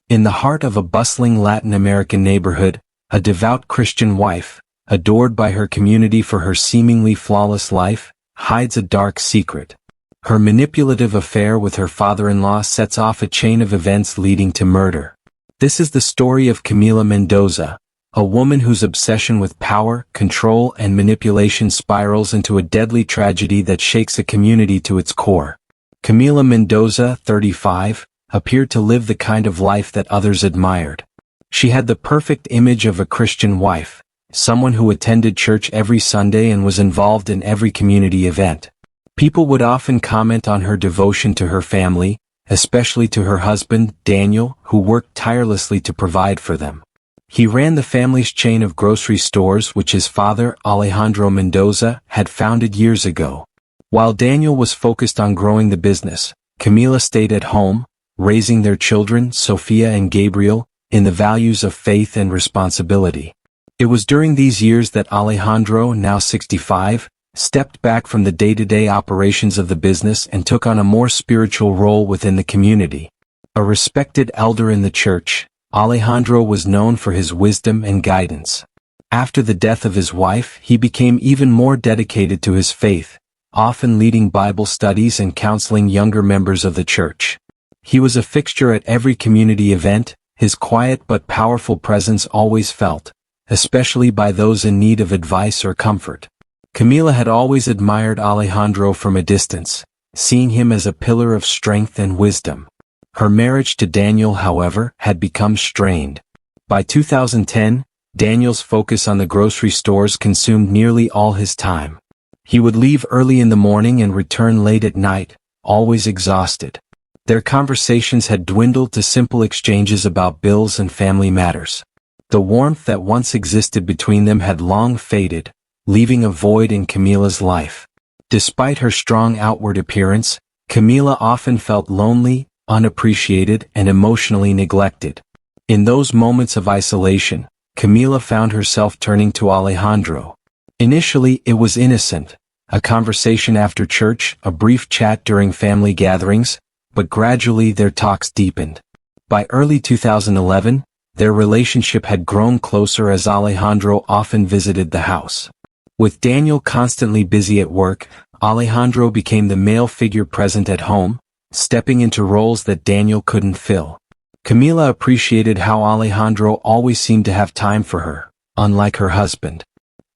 In the heart of a bustling Latin American neighborhood, a devout Christian wife, adored by her community for her seemingly flawless life, hides a dark secret. Her manipulative affair with her father-in-law sets off a chain of events leading to murder. This is the story of Camila Mendoza, a woman whose obsession with power, control, and manipulation spirals into a deadly tragedy that shakes a community to its core. Camila Mendoza, 35, appeared to live the kind of life that others admired. She had the perfect image of a Christian wife, someone who attended church every Sunday and was involved in every community event. People would often comment on her devotion to her family, especially to her husband, Daniel, who worked tirelessly to provide for them. He ran the family's chain of grocery stores which his father, Alejandro Mendoza, had founded years ago. While Daniel was focused on growing the business, Camila stayed at home, raising their children, Sofia and Gabriel, in the values of faith and responsibility. It was during these years that Alejandro, now 65, stepped back from the day-to-day operations of the business and took on a more spiritual role within the community. A respected elder in the church, Alejandro was known for his wisdom and guidance. After the death of his wife, he became even more dedicated to his faith, often leading Bible studies and counseling younger members of the church. He was a fixture at every community event, his quiet but powerful presence always felt, especially by those in need of advice or comfort. Camila had always admired Alejandro from a distance, seeing him as a pillar of strength and wisdom. Her marriage to Daniel, however, had become strained. By 2010, Daniel's focus on the grocery stores consumed nearly all his time. He would leave early in the morning and return late at night, always exhausted. Their conversations had dwindled to simple exchanges about bills and family matters. The warmth that once existed between them had long faded, leaving a void in Camila's life. Despite her strong outward appearance, Camila often felt lonely, unappreciated, and emotionally neglected. In those moments of isolation, Camila found herself turning to Alejandro. Initially, it was innocent, a conversation after church, a brief chat during family gatherings, but gradually their talks deepened. By early 2011, their relationship had grown closer as Alejandro often visited the house. With Daniel constantly busy at work, Alejandro became the male figure present at home, stepping into roles that Daniel couldn't fill. Camila appreciated how Alejandro always seemed to have time for her, unlike her husband.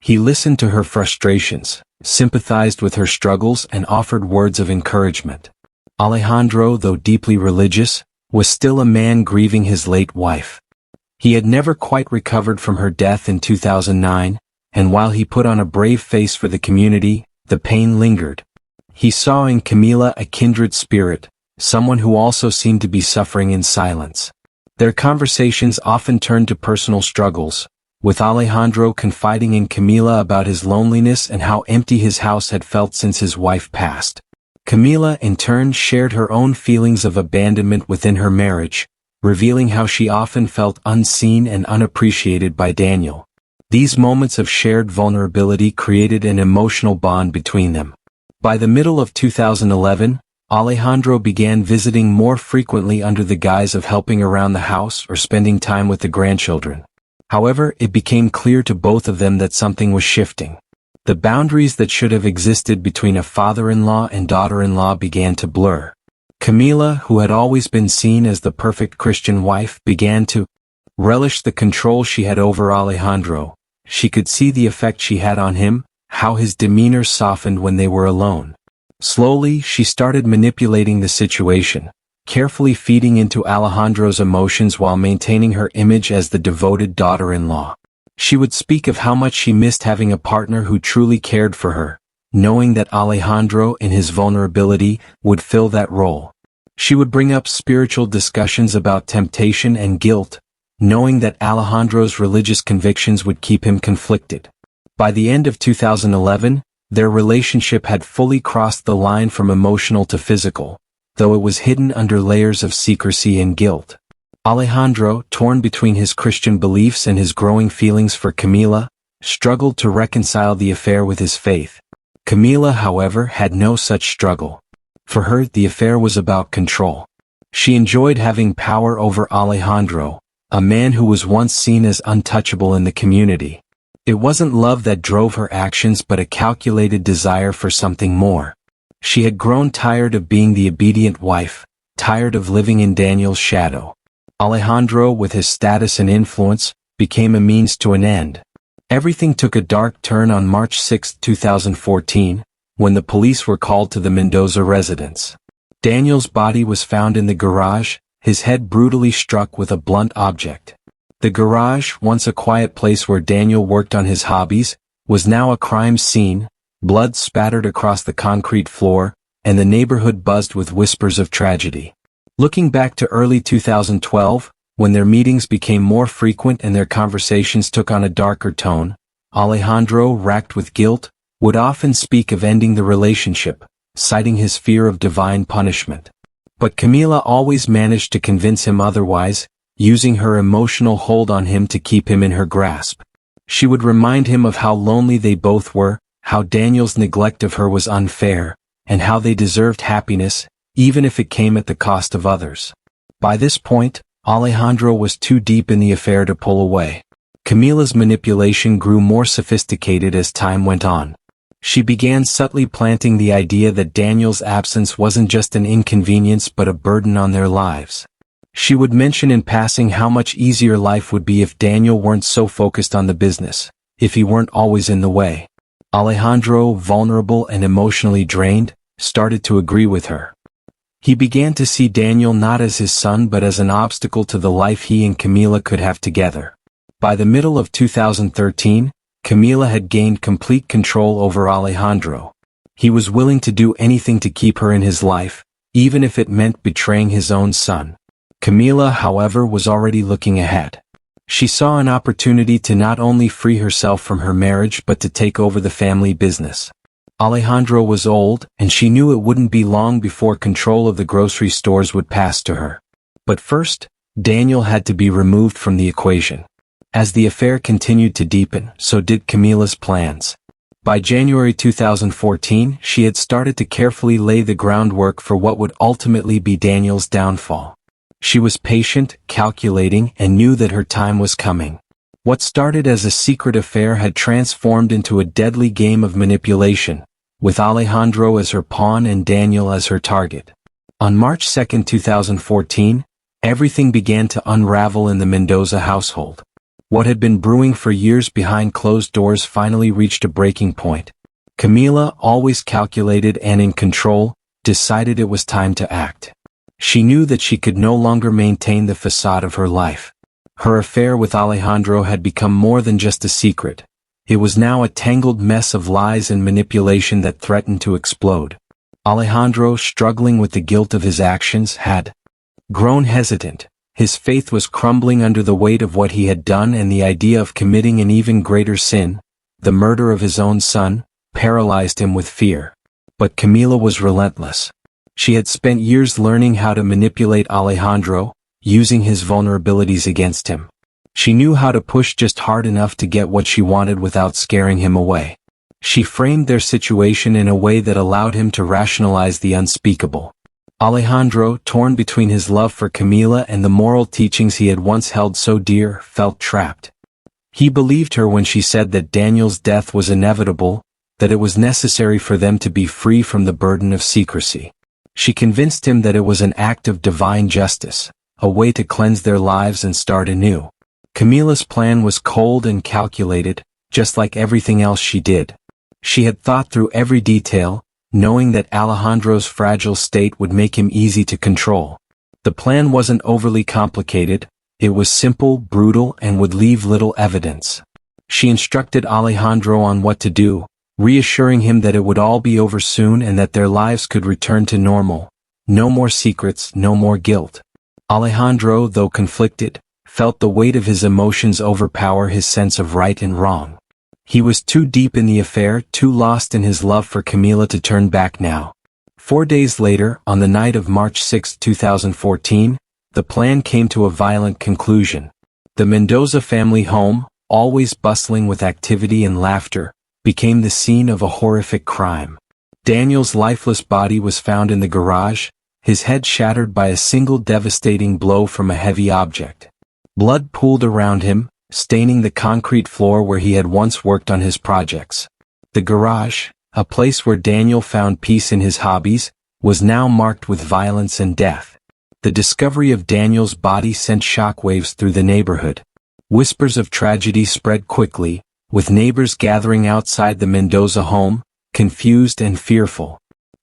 He listened to her frustrations, sympathized with her struggles, and offered words of encouragement. Alejandro, though deeply religious, was still a man grieving his late wife. He had never quite recovered from her death in 2009, and while he put on a brave face for the community, the pain lingered. He saw in Camila a kindred spirit, someone who also seemed to be suffering in silence. Their conversations often turned to personal struggles, with Alejandro confiding in Camila about his loneliness and how empty his house had felt since his wife passed. Camila, in turn, shared her own feelings of abandonment within her marriage, revealing how she often felt unseen and unappreciated by Daniel. These moments of shared vulnerability created an emotional bond between them. By the middle of 2011, Alejandro began visiting more frequently under the guise of helping around the house or spending time with the grandchildren. However, it became clear to both of them that something was shifting. The boundaries that should have existed between a father-in-law and daughter-in-law began to blur. Camila, who had always been seen as the perfect Christian wife, began to relish the control she had over Alejandro. She could see the effect she had on him, how his demeanor softened when they were alone. Slowly, she started manipulating the situation, carefully feeding into Alejandro's emotions while maintaining her image as the devoted daughter-in-law. She would speak of how much she missed having a partner who truly cared for her, knowing that Alejandro, in his vulnerability, would fill that role. She would bring up spiritual discussions about temptation and guilt, knowing that Alejandro's religious convictions would keep him conflicted. By the end of 2011, their relationship had fully crossed the line from emotional to physical, though it was hidden under layers of secrecy and guilt. Alejandro, torn between his Christian beliefs and his growing feelings for Camila, struggled to reconcile the affair with his faith. Camila, however, had no such struggle. For her, the affair was about control. She enjoyed having power over Alejandro, a man who was once seen as untouchable in the community. It wasn't love that drove her actions but a calculated desire for something more. She had grown tired of being the obedient wife, tired of living in Daniel's shadow. Alejandro, with his status and influence, became a means to an end. Everything took a dark turn on March 6, 2014, when the police were called to the Mendoza residence. Daniel's body was found in the garage, his head brutally struck with a blunt object. The garage, once a quiet place where Daniel worked on his hobbies, was now a crime scene. Blood spattered across the concrete floor, and the neighborhood buzzed with whispers of tragedy. Looking back to early 2012, when their meetings became more frequent and their conversations took on a darker tone, Alejandro, racked with guilt, would often speak of ending the relationship, citing his fear of divine punishment. But Camila always managed to convince him otherwise, using her emotional hold on him to keep him in her grasp. She would remind him of how lonely they both were, how Daniel's neglect of her was unfair, and how they deserved happiness, even if it came at the cost of others. By this point, Alejandro was too deep in the affair to pull away. Camila's manipulation grew more sophisticated as time went on. She began subtly planting the idea that Daniel's absence wasn't just an inconvenience but a burden on their lives. She would mention in passing how much easier life would be if Daniel weren't so focused on the business, if he weren't always in the way. Alejandro, vulnerable and emotionally drained, started to agree with her. He began to see Daniel not as his son but as an obstacle to the life he and Camila could have together. By the middle of 2013, Camila had gained complete control over Alejandro. He was willing to do anything to keep her in his life, even if it meant betraying his own son. Camila, however, was already looking ahead. She saw an opportunity to not only free herself from her marriage but to take over the family business. Alejandro was old, and she knew it wouldn't be long before control of the grocery stores would pass to her. But first, Daniel had to be removed from the equation. As the affair continued to deepen, so did Camila's plans. By January 2014, she had started to carefully lay the groundwork for what would ultimately be Daniel's downfall. She was patient, calculating, and knew that her time was coming. What started as a secret affair had transformed into a deadly game of manipulation, with Alejandro as her pawn and Daniel as her target. On March 2, 2014, everything began to unravel in the Mendoza household. What had been brewing for years behind closed doors finally reached a breaking point. Camila, always calculated and in control, decided it was time to act. She knew that she could no longer maintain the facade of her life. Her affair with Alejandro had become more than just a secret. It was now a tangled mess of lies and manipulation that threatened to explode. Alejandro, struggling with the guilt of his actions, had grown hesitant. His faith was crumbling under the weight of what he had done, and the idea of committing an even greater sin, the murder of his own son, paralyzed him with fear. But Camila was relentless. She had spent years learning how to manipulate Alejandro, using his vulnerabilities against him. She knew how to push just hard enough to get what she wanted without scaring him away. She framed their situation in a way that allowed him to rationalize the unspeakable. Alejandro, torn between his love for Camila and the moral teachings he had once held so dear, felt trapped. He believed her when she said that Daniel's death was inevitable, that it was necessary for them to be free from the burden of secrecy. She convinced him that it was an act of divine justice, a way to cleanse their lives and start anew. Camila's plan was cold and calculated, just like everything else she did. She had thought through every detail, knowing that Alejandro's fragile state would make him easy to control. The plan wasn't overly complicated, it was simple, brutal, and would leave little evidence. She instructed Alejandro on what to do, reassuring him that it would all be over soon and that their lives could return to normal. No more secrets, no more guilt. Alejandro, though conflicted, felt the weight of his emotions overpower his sense of right and wrong. He was too deep in the affair, too lost in his love for Camila to turn back now. 4 days later, on the night of March 6, 2014, the plan came to a violent conclusion. The Mendoza family home, always bustling with activity and laughter, became the scene of a horrific crime. Daniel's lifeless body was found in the garage, his head shattered by a single devastating blow from a heavy object. Blood pooled around him, staining the concrete floor where he had once worked on his projects. The garage, a place where Daniel found peace in his hobbies, was now marked with violence and death. The discovery of Daniel's body sent shockwaves through the neighborhood. Whispers of tragedy spread quickly, with neighbors gathering outside the Mendoza home, confused and fearful.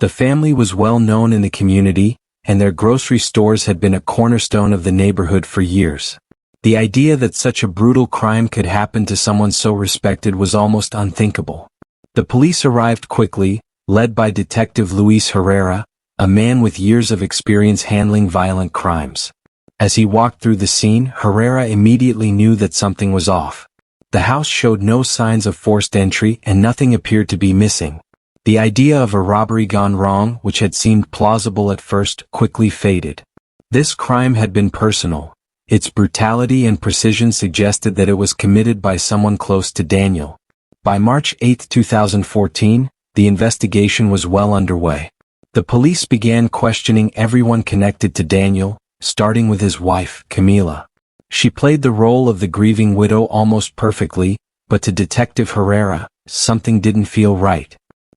The family was well known in the community, and their grocery stores had been a cornerstone of the neighborhood for years. The idea that such a brutal crime could happen to someone so respected was almost unthinkable. The police arrived quickly, led by Detective Luis Herrera, a man with years of experience handling violent crimes. As he walked through the scene, Herrera immediately knew that something was off. The house showed no signs of forced entry and nothing appeared to be missing. The idea of a robbery gone wrong, which had seemed plausible at first, quickly faded. This crime had been personal. Its brutality and precision suggested that it was committed by someone close to Daniel. By March 8, 2014, the investigation was well underway. The police began questioning everyone connected to Daniel, starting with his wife, Camila. She played the role of the grieving widow almost perfectly, but to Detective Herrera, something didn't feel right.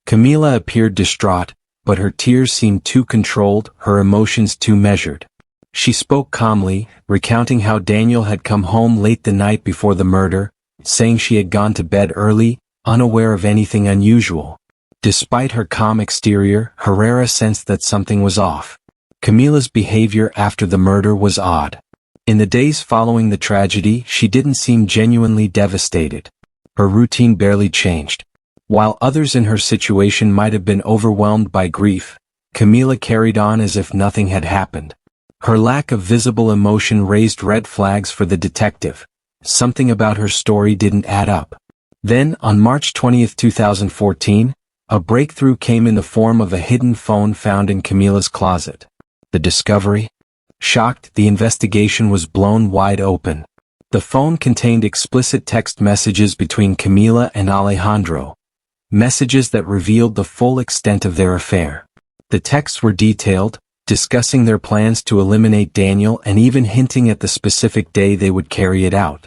Camila appeared distraught, but her tears seemed too controlled, her emotions too measured. She spoke calmly, recounting how Daniel had come home late the night before the murder, saying she had gone to bed early, unaware of anything unusual. Despite her calm exterior, Herrera sensed that something was off. Camila's behavior after the murder was odd. In the days following the tragedy, she didn't seem genuinely devastated. Her routine barely changed. While others in her situation might have been overwhelmed by grief, Camila carried on as if nothing had happened. Her lack of visible emotion raised red flags for the detective. Something about her story didn't add up. Then, on March 20, 2014, a breakthrough came in the form of a hidden phone found in Camila's closet. The discovery? Shocked, the investigation was blown wide open. The phone contained explicit text messages between Camila and Alejandro. Messages that revealed the full extent of their affair. The texts were detailed, discussing their plans to eliminate Daniel and even hinting at the specific day they would carry it out.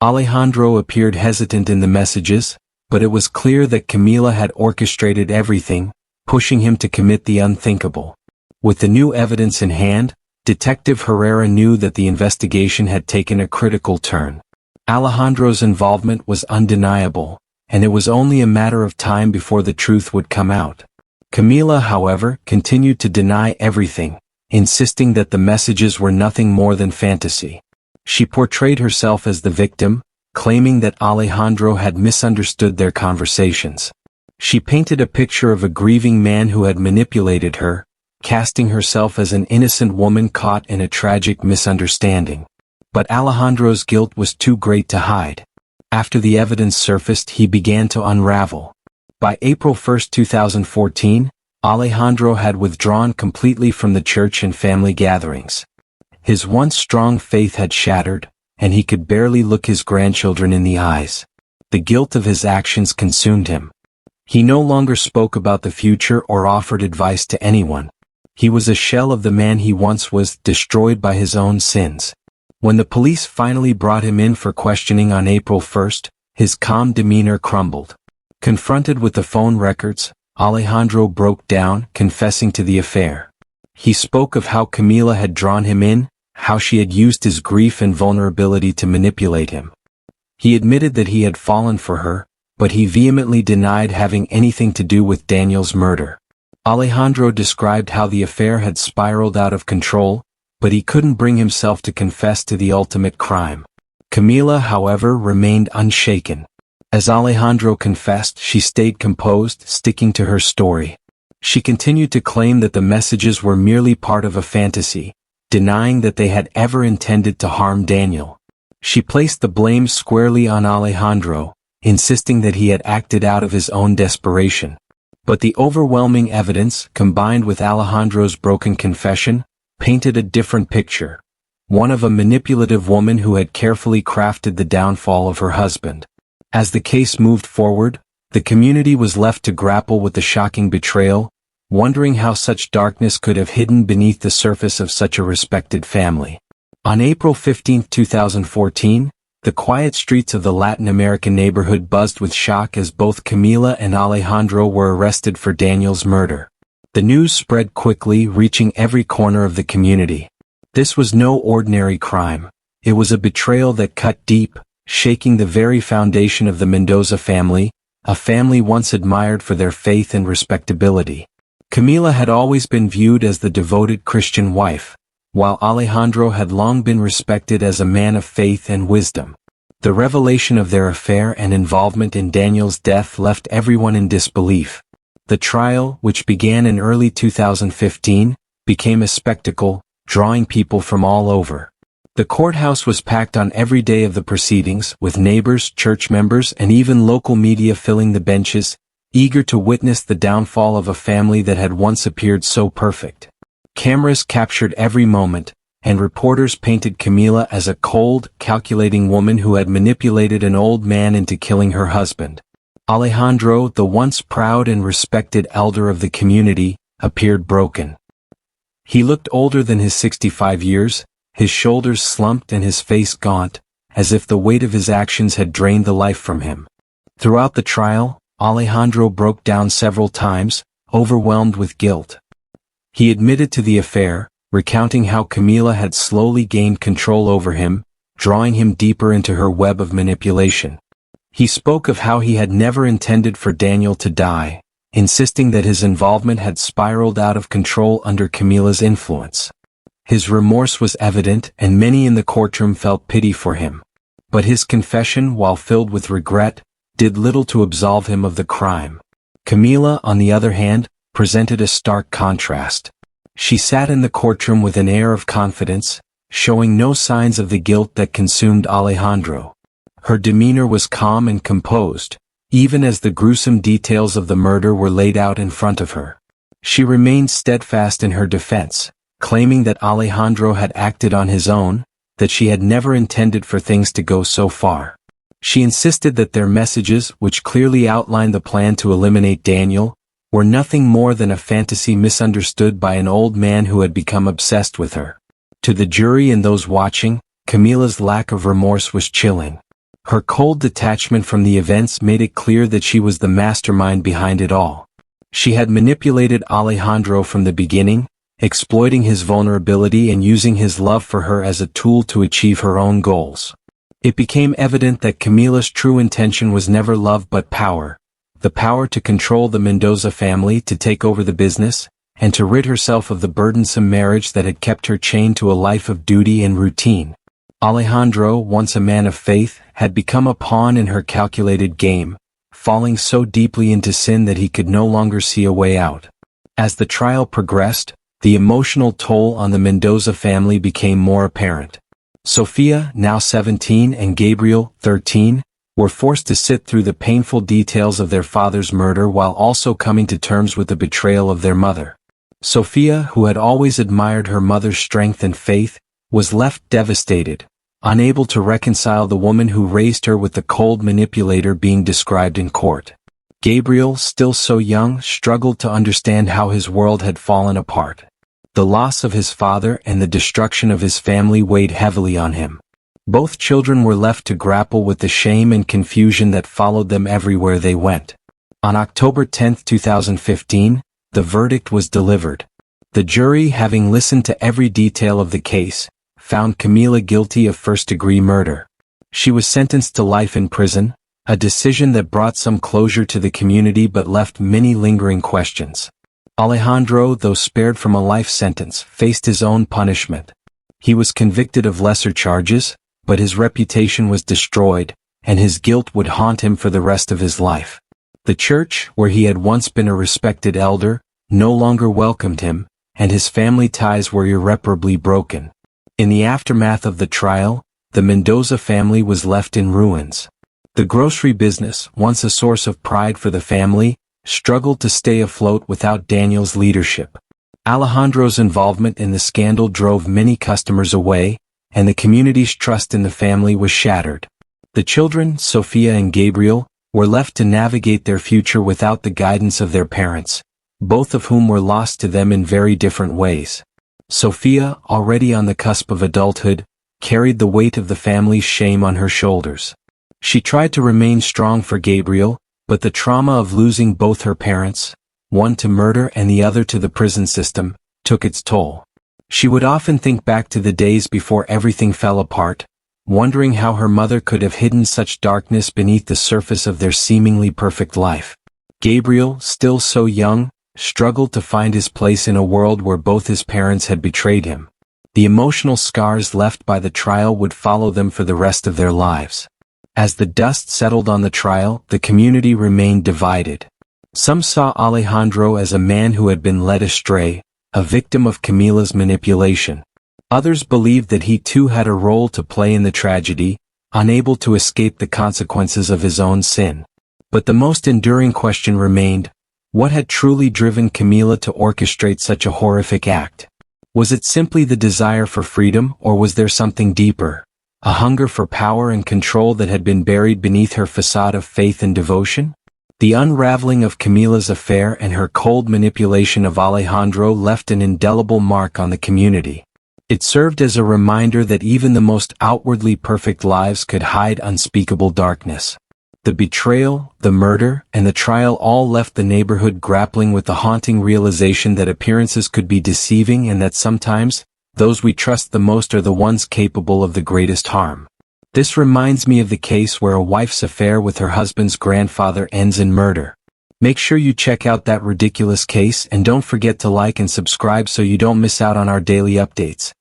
Alejandro appeared hesitant in the messages, but it was clear that Camila had orchestrated everything, pushing him to commit the unthinkable. With the new evidence in hand, Detective Herrera knew that the investigation had taken a critical turn. Alejandro's involvement was undeniable, and it was only a matter of time before the truth would come out. Camila, however, continued to deny everything, insisting that the messages were nothing more than fantasy. She portrayed herself as the victim, claiming that Alejandro had misunderstood their conversations. She painted a picture of a grieving man who had manipulated her, casting herself as an innocent woman caught in a tragic misunderstanding. But Alejandro's guilt was too great to hide. After the evidence surfaced, he began to unravel. By April 1, 2014, Alejandro had withdrawn completely from the church and family gatherings. His once strong faith had shattered, and he could barely look his grandchildren in the eyes. The guilt of his actions consumed him. He no longer spoke about the future or offered advice to anyone. He was a shell of the man he once was, destroyed by his own sins. When the police finally brought him in for questioning on April 1, his calm demeanor crumbled. Confronted with the phone records, Alejandro broke down, confessing to the affair. He spoke of how Camila had drawn him in, how she had used his grief and vulnerability to manipulate him. He admitted that he had fallen for her, but he vehemently denied having anything to do with Daniel's murder. Alejandro described how the affair had spiraled out of control, but he couldn't bring himself to confess to the ultimate crime. Camila, however, remained unshaken. As Alejandro confessed, she stayed composed, sticking to her story. She continued to claim that the messages were merely part of a fantasy, denying that they had ever intended to harm Daniel. She placed the blame squarely on Alejandro, insisting that he had acted out of his own desperation. But the overwhelming evidence, combined with Alejandro's broken confession, painted a different picture. One of a manipulative woman who had carefully crafted the downfall of her husband. As the case moved forward, the community was left to grapple with the shocking betrayal, wondering how such darkness could have hidden beneath the surface of such a respected family. On April 15, 2014, the quiet streets of the Latin American neighborhood buzzed with shock as both Camila and Alejandro were arrested for Daniel's murder. The news spread quickly, reaching every corner of the community. This was no ordinary crime. It was a betrayal that cut deep, shaking the very foundation of the Mendoza family, a family once admired for their faith and respectability. Camila had always been viewed as the devoted Christian wife, while Alejandro had long been respected as a man of faith and wisdom. The revelation of their affair and involvement in Daniel's death left everyone in disbelief. The trial, which began in early 2015, became a spectacle, drawing people from all over. The courthouse was packed on every day of the proceedings, with neighbors, church members, and even local media filling the benches, eager to witness the downfall of a family that had once appeared so perfect. Cameras captured every moment, and reporters painted Camila as a cold, calculating woman who had manipulated an old man into killing her husband. Alejandro, the once proud and respected elder of the community, appeared broken. He looked older than his 65 years, his shoulders slumped and his face gaunt, as if the weight of his actions had drained the life from him. Throughout the trial, Alejandro broke down several times, overwhelmed with guilt. He admitted to the affair, recounting how Camila had slowly gained control over him, drawing him deeper into her web of manipulation. He spoke of how he had never intended for Daniel to die, insisting that his involvement had spiraled out of control under Camila's influence. His remorse was evident, and many in the courtroom felt pity for him. But his confession, while filled with regret, did little to absolve him of the crime. Camila, on the other hand, presented a stark contrast. She sat in the courtroom with an air of confidence, showing no signs of the guilt that consumed Alejandro. Her demeanor was calm and composed, even as the gruesome details of the murder were laid out in front of her. She remained steadfast in her defense, claiming that Alejandro had acted on his own, that she had never intended for things to go so far. She insisted that their messages, which clearly outlined the plan to eliminate Daniel, were nothing more than a fantasy misunderstood by an old man who had become obsessed with her. To the jury and those watching, Camila's lack of remorse was chilling. Her cold detachment from the events made it clear that she was the mastermind behind it all. She had manipulated Alejandro from the beginning, exploiting his vulnerability and using his love for her as a tool to achieve her own goals. It became evident that Camila's true intention was never love but power. The power to control the Mendoza family, to take over the business, and to rid herself of the burdensome marriage that had kept her chained to a life of duty and routine. Alejandro, once a man of faith, had become a pawn in her calculated game, falling so deeply into sin that he could no longer see a way out. As the trial progressed, the emotional toll on the Mendoza family became more apparent. Sofia, now 17, and Gabriel, 13, were forced to sit through the painful details of their father's murder while also coming to terms with the betrayal of their mother. Sofia, who had always admired her mother's strength and faith, was left devastated, unable to reconcile the woman who raised her with the cold manipulator being described in court. Gabriel, still so young, struggled to understand how his world had fallen apart. The loss of his father and the destruction of his family weighed heavily on him. Both children were left to grapple with the shame and confusion that followed them everywhere they went. On October 10, 2015, the verdict was delivered. The jury, having listened to every detail of the case, found Camila guilty of first-degree murder. She was sentenced to life in prison, a decision that brought some closure to the community but left many lingering questions. Alejandro, though spared from a life sentence, faced his own punishment. He was convicted of lesser charges, but his reputation was destroyed, and his guilt would haunt him for the rest of his life. The church, where he had once been a respected elder, no longer welcomed him, and his family ties were irreparably broken. In the aftermath of the trial, the Mendoza family was left in ruins. The grocery business, once a source of pride for the family, struggled to stay afloat without Daniel's leadership. Alejandro's involvement in the scandal drove many customers away, and the community's trust in the family was shattered. The children, Sofia and Gabriel, were left to navigate their future without the guidance of their parents, both of whom were lost to them in very different ways. Sophia, already on the cusp of adulthood, carried the weight of the family's shame on her shoulders. She tried to remain strong for Gabriel, but the trauma of losing both her parents, one to murder and the other to the prison system, took its toll. She would often think back to the days before everything fell apart, wondering how her mother could have hidden such darkness beneath the surface of their seemingly perfect life. Gabriel, still so young, struggled to find his place in a world where both his parents had betrayed him. The emotional scars left by the trial would follow them for the rest of their lives. As the dust settled on the trial, the community remained divided. Some saw Alejandro as a man who had been led astray, a victim of Camila's manipulation. Others believed that he too had a role to play in the tragedy, unable to escape the consequences of his own sin. But the most enduring question remained: what had truly driven Camila to orchestrate such a horrific act? Was it simply the desire for freedom, or was there something deeper? A hunger for power and control that had been buried beneath her facade of faith and devotion? The unraveling of Camila's affair and her cold manipulation of Alejandro left an indelible mark on the community. It served as a reminder that even the most outwardly perfect lives could hide unspeakable darkness. The betrayal, the murder, and the trial all left the neighborhood grappling with the haunting realization that appearances could be deceiving and that sometimes, those we trust the most are the ones capable of the greatest harm. This reminds me of the case where a wife's affair with her husband's grandfather ends in murder. Make sure you check out that ridiculous case and don't forget to like and subscribe so you don't miss out on our daily updates.